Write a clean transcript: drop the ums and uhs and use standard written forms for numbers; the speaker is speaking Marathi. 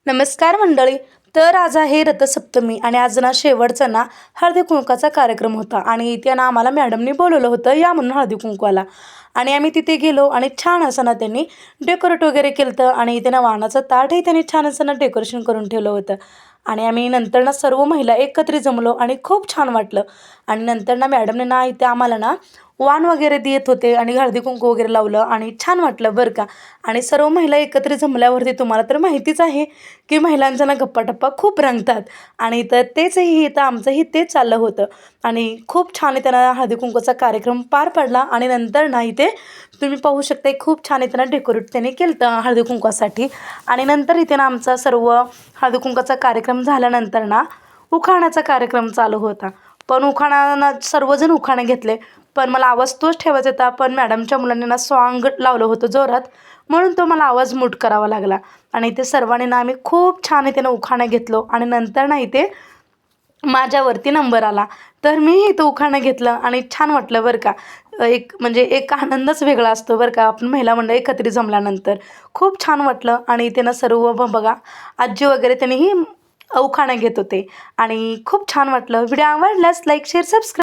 नमस्कार मंडळी. तर आज आहे रथसप्तमी आणि आज ना शेवटचा ना हळदी कुंकवाचा कार्यक्रम होता आणि इथे ना आम्हाला मॅडमनी बोलवलं होतं या म्हणून हळदी कुंकवाला. आणि आम्ही तिथे गेलो आणि छान असं ना त्यांनी डेकोरेट वगैरे केलं होतं आणि इथे ना वाणाचं ताटही त्यांनी छान असं ना डेकोरेशन करून ठेवलं होतं. आणि आम्ही नंतर ना सर्व महिला एकत्रित जमलो आणि खूप छान वाटलं. आणि नंतर ना मॅडमने ना इथे आम्हाला ना वाण वगैरे देत होते आणि हळदी कुंकू वगैरे लावलं आणि छान वाटलं बरं का. आणि सर्व महिला एकत्रित जमल्यावरती तुम्हाला तर माहितीच आहे की महिलांचा ना गप्पा-टप्पा खूप रंगतात. आणि तर तेचही इथं आमचंही तेच चाललं होतं. आणि खूप छान इथं ना हळदी-कुंकवाचा कार्यक्रम पार पडला आणि नंतर ना इथे तुम्ही पाहू शकता खूप छान इथं ना डेकोरेट त्याने केलं होतं हळदी-कुंकवासाठी. आणि नंतर इथे ना आमचा सर्व हळदी-कुंकवाचा कार्यक्रम झाल्यानंतर ना उखाण्याचा कार्यक्रम चालू होता. पण उखाणा सर्वजण उखाणे घेतले. पण मला आवाज तोच ठेवायचा होता. पण मॅडमच्या मुलांनी ना सॉन्ग लावलं होतं जोरात, म्हणून तो मला आवाज म्यूट करावा लागला. आणि इथे सर्वांनी ना आम्ही खूप छान इथे ना उखाणा घेतलो आणि नंतर ना इथे माझ्यावरती नंबर आला. तर मी इथं उखाणं घेतलं आणि छान वाटलं बरं का. एक म्हणजे एक आनंदच वेगळा असतो बरं का, आपण महिला मंडळ एकत्रित जमल्यानंतर. खूप छान वाटलं आणि इथे ना सर्व बघा आजी वगैरे त्यांनीही उखाणा घेत होते आणि खूप छान वाटलं. व्हिडिओ आवडल्यास लाईक, शेअर, सबस्क्राईब